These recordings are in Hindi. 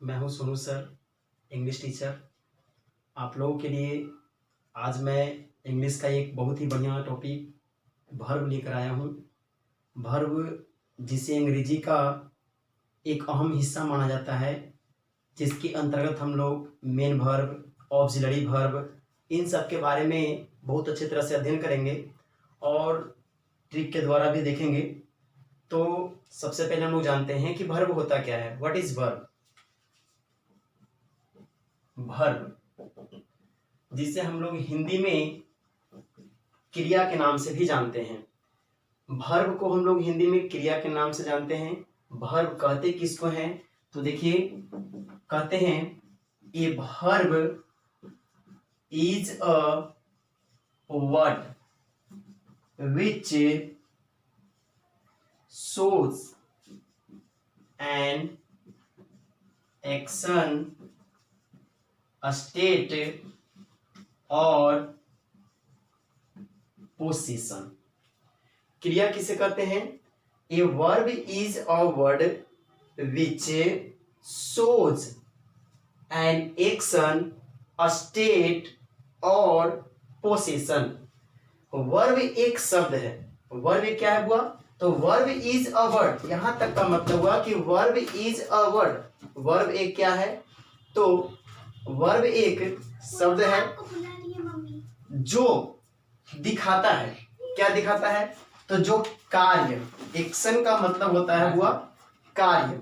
मैं हूं सोनू सर, इंग्लिश टीचर। आप लोगों के लिए आज मैं इंग्लिश का एक बहुत ही बढ़िया टॉपिक वर्ब लेकर आया हूं। वर्ब जिसे अंग्रेजी का एक अहम हिस्सा माना जाता है, जिसके अंतर्गत हम लोग मेन वर्ब, ऑक्सिलरी वर्ब, इन सब के बारे में बहुत अच्छी तरह से अध्ययन करेंगे और ट्रिक के द्वारा भी देखेंगे। तो सबसे पहले हम लोग जानते हैं कि वर्ब होता क्या है। What is verb? वर्ब जिसे हम लोग हिंदी में क्रिया के नाम से भी जानते हैं। वर्ब को हम लोग हिंदी में क्रिया के नाम से जानते हैं। वर्ब कहते किसको हैं? तो देखिए, कहते हैं a verb is a word which shows an action, a state और पोजीशन। क्रिया किसे कहते हैं? A verb is a word which shows an action, a state और पोजीशन। वर्ब एक शब्द है। वर्ब क्या है हुआ? तो वर्ब इज अ वर्ड, यहां तक का मतलब हुआ कि verb is a word. Verb एक क्या है? तो वर्ब एक शब्द है जो दिखाता है। क्या दिखाता है? तो जो कार्य, एक्शन का मतलब होता है हुआ कार्य,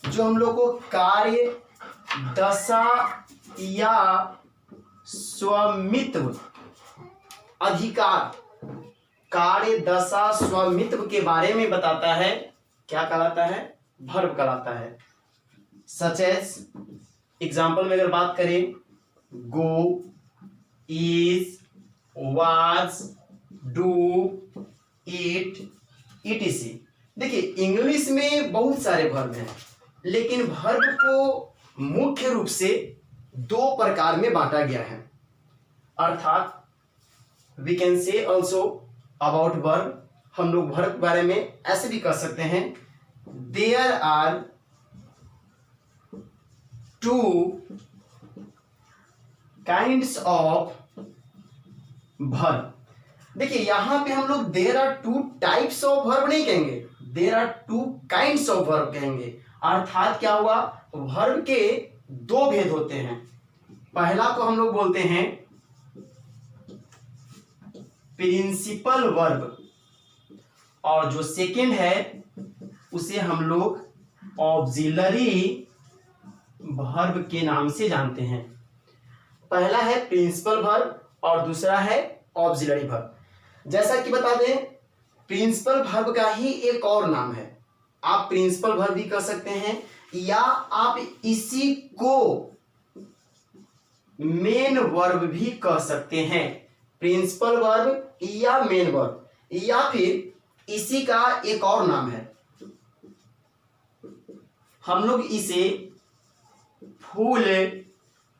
जो हम लोग को कार्य, दशा या स्वामित्व, अधिकार, कार्य, दशा, स्वामित्व के बारे में बताता है। क्या कहलाता है? वर्ब कहलाता है। सच एज एग्जाम्पल में अगर बात करें, go, is, was, do, it, etc. देखिए, इंग्लिश में बहुत सारे वर्ब हैं, लेकिन वर्ब को मुख्य रूप से दो प्रकार में बांटा गया है। अर्थात we can say also about verb, हम लोग वर्ब के बारे में ऐसे भी कह सकते हैं, there are two kinds of verb. देखिए, यहां पे हम लोग there are two types of verb नहीं कहेंगे, there are two kinds of verb कहेंगे। अर्थात क्या हुआ? वर्ब के दो भेद होते हैं। पहला को हम लोग बोलते हैं प्रिंसिपल वर्ब, और जो सेकंड है उसे हम लोग ऑक्सिलरी वर्ब के नाम से जानते हैं। पहला है प्रिंसिपल वर्ब और दूसरा है ऑक्सिलरी वर्ब। जैसा कि बता दें, प्रिंसिपल वर्ब का ही एक और नाम है। आप प्रिंसिपल वर्ब भी कह सकते हैं, या आप इसी को मेन वर्ब भी कह सकते हैं। प्रिंसिपल वर्ब या मेन वर्ब, या फिर इसी का एक और नाम है, हम लोग इसे फुल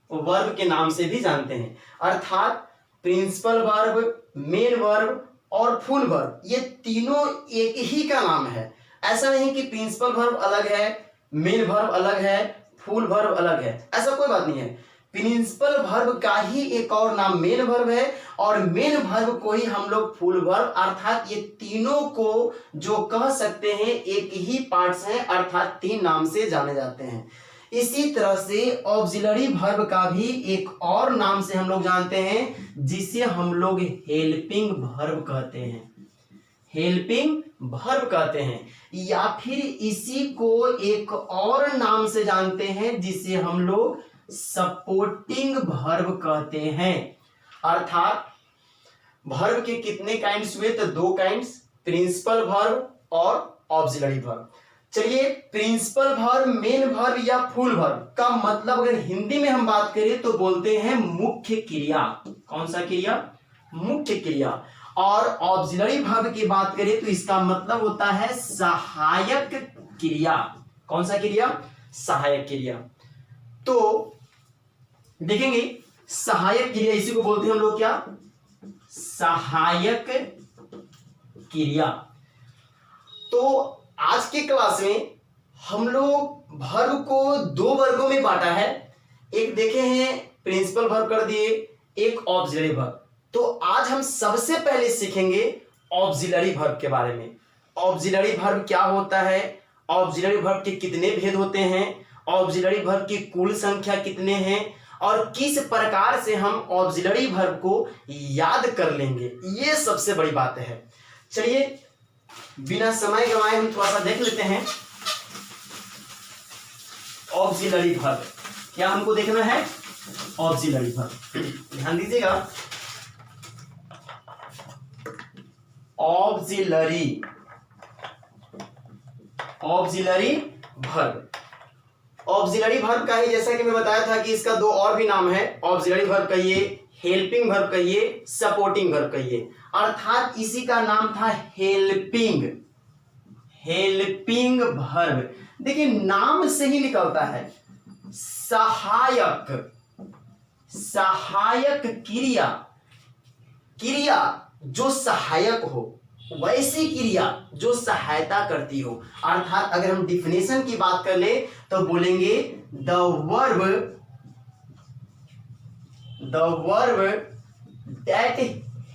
वर्ब के नाम से भी जानते हैं। अर्थात प्रिंसिपल वर्ब, मेन वर्ब और फुल वर्ब, ये तीनों एक ही का नाम है। ऐसा नहीं कि प्रिंसिपल वर्ब अलग है, मेन वर्ब अलग है, फुल वर्ब अलग है, ऐसा कोई बात नहीं है। प्रिंसिपल वर्ब का ही एक और नाम मेन वर्ब है, और मेन वर्ब को ही हम लोग फुल वर्ब, अर्थात ये तीनों को जो कह सकते हैं एक ही पार्ट्स हैं, अर्थात तीन नाम से जाने जाते हैं। इसी तरह से ऑक्सिलरी वर्ब का भी एक और नाम से हम लोग जानते हैं, जिसे हम लोग हेल्पिंग वर्ब कहते हैं। हेल्पिंग वर्ब कहते हैं, या फिर इसी को एक और नाम से जानते हैं, जिसे हम लोग सपोर्टिंग वर्ब कहते हैं। अर्थात वर्ब के कितने काइंड्स हुए? तो दो काइंड्स, प्रिंसिपल वर्ब और ऑक्सिलरी वर्ब। चलिए, प्रिंसिपल वर्ब, मेन वर्ब या फुल वर्ब का मतलब अगर हिंदी में हम बात करें तो बोलते हैं मुख्य क्रिया। कौन सा क्रिया? मुख्य क्रिया। और ऑक्सिलरी वर्ब की बात करें तो इसका मतलब होता है सहायक क्रिया। कौन सा क्रिया? सहायक क्रिया। तो देखेंगे, सहायक क्रिया इसी को बोलते हैं हम लोग क्या? सहायक क्रिया। तो आज के क्लास में हम लोग वर्ब को दो वर्गों में बांटा है। एक देखे हैं प्रिंसिपल वर्ब कर दिए, एक ऑक्सिलरी वर्ब। तो आज हम सबसे पहले सीखेंगे ऑक्सिलरी वर्ब के बारे में। ऑक्सिलरी वर्ब क्या होता है, ऑक्सिलरी वर्ब के कितने भेद होते हैं, ऑक्सिलरी वर्ब की कुल संख्या कितने हैं और किस प्रकार से हम ऑक्सिलरी वर्ब को याद कर लेंगे, ये सबसे बड़ी बात है। चलिए बिना समय गंवाए हम थोड़ा सा देख लेते हैं ऑक्सिलरी वर्ब। क्या हमको देखना है, ऑक्सिलरी वर्ब। ध्यान दीजिएगा, ऑक्सिलरी वर्ब। ऑक्सिलरी वर्ब का ही जैसा कि मैं बताया था कि इसका दो और भी नाम है। ऑक्सिलरी वर्ब कहिए, हेल्पिंग वर्ब कहिए, सपोर्टिंग वर्ब कहिए। अर्थात इसी का नाम था हेल्पिंग वर्ब। देखिए नाम से ही निकलता है सहायक क्रिया जो सहायक हो, वैसी क्रिया जो सहायता करती हो। अर्थात अगर हम डिफिनेशन की बात कर ले तो बोलेंगे the verb that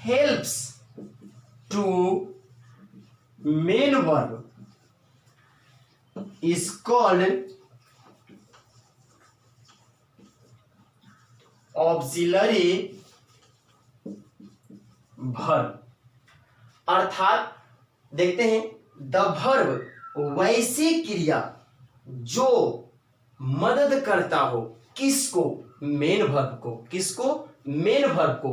helps to main verb is called auxiliary verb। अर्थात देखते हैं द वर्ब वैसी क्रिया जो मदद करता हो, किसको, मेन वर्ब को। किसको, मेन वर्ब को।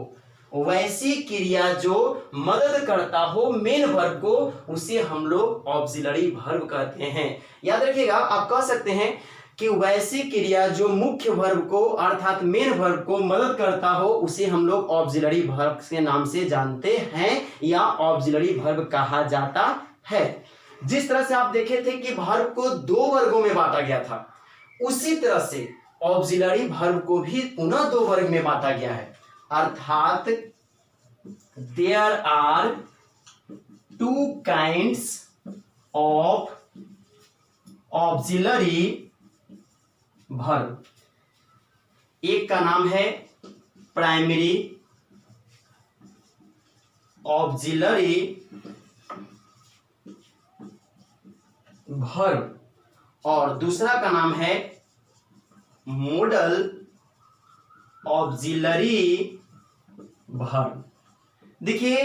वैसी क्रिया जो मदद करता हो मेन वर्ब को, उसे हम लोग ऑक्सिलरी वर्ब कहते हैं। याद रखिएगा, आप कह सकते हैं कि वैसी क्रिया जो मुख्य वर्ब को अर्थात मेन वर्ब को मदद करता हो, उसे हम लोग ऑक्सिलरी वर्ब के नाम से जानते हैं या ऑक्सिलरी वर्ब कहा जाता है। जिस तरह से आप देखे थे कि वर्ब को दो वर्गों में बांटा गया था, उसी तरह से ऑक्सिलरी वर्ब को भी पुनः दो वर्ग में बांटा गया है। अर्थात there are two kinds of auxiliary verb. एक का नाम है प्राइमरी ऑक्सिलरी वर्ब और दूसरा का नाम है मॉडल ऑक्सिलरी वर्ब। देखिए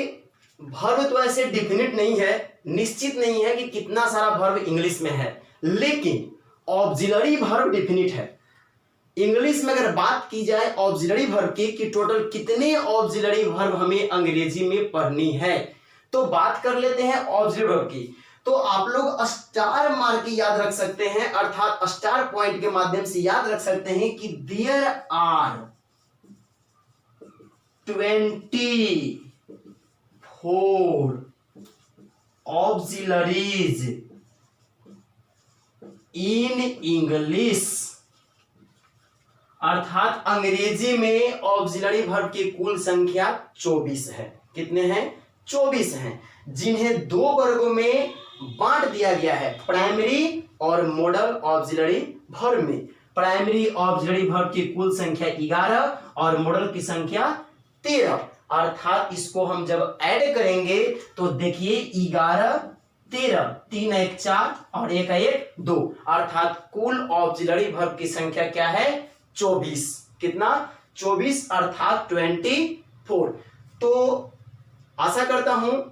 वर्ब तो ऐसे डिफिनिट नहीं है, निश्चित नहीं है कि कितना सारा वर्ब इंग्लिश में है, लेकिन ऑक्सिलरी वर्ब डिफिनिट है। इंग्लिश में अगर बात की जाए ऑक्सिलरी वर्ब की कि टोटल कितने ऑक्सिलरी वर्ब हमें अंग्रेजी में पढ़नी है, तो बात कर लेते हैं ऑक्सिलरी वर्ब की। तो आप लोग स्टार मार्क याद रख सकते हैं, अर्थात स्टार पॉइंट के माध्यम से याद रख सकते हैं कि there are 24 auxiliaries in English। अर्थात अंग्रेजी में ऑक्सिलरी वर्ब की कुल संख्या 24 है। कितने हैं, 24 हैं, जिन्हें दो वर्गों में बांट दिया गया है, प्राइमरी और मॉडल ऑक्सिलरी वर्ब में। प्राइमरी ऑक्सिलरी वर्ब की कुल संख्या 11 और मॉडल की संख्या 13। अर्थात इसको हम जब ऐड करेंगे तो देखिए 11 13, 3 1 4 और 1 1 2, अर्थात कुल ऑक्सिलरी वर्ब की संख्या क्या है, 24। कितना, 24 अर्थात 24। तो आशा करता हूं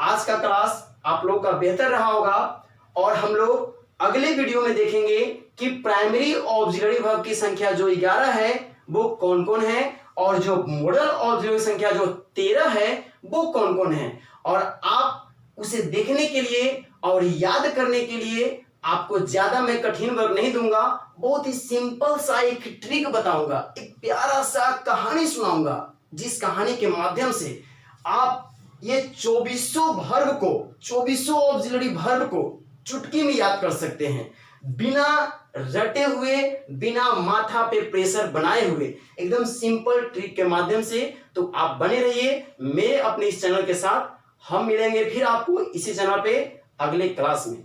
आज का क्लास आप लोग का बेहतर रहा होगा और हम लोग अगले वीडियो में देखेंगे कि प्राइमरी ऑक्सिलरी वर्ब की संख्या जो 11 है वो कौन कौन है और जो मॉडल ऑक्सिलरी संख्या जो 13 है वो कौन कौन है। और आप उसे देखने के लिए और याद करने के लिए आपको ज्यादा मैं कठिन वर्क नहीं दूंगा, बहुत ही सिंपल सा एक ट्रिक बताऊंगा, एक प्यारा सा कहानी सुनाऊंगा, जिस कहानी के माध्यम से आप ये 24 वर्ब को, 24 ऑक्सिलरी वर्ब को चुटकी में याद कर सकते हैं, बिना रटे हुए, बिना माथा पे प्रेशर बनाए हुए, एकदम सिंपल ट्रिक के माध्यम से। तो आप बने रहिए मेरे अपने इस चैनल के साथ। हम मिलेंगे फिर आपको इसी चैनल पे अगले क्लास में।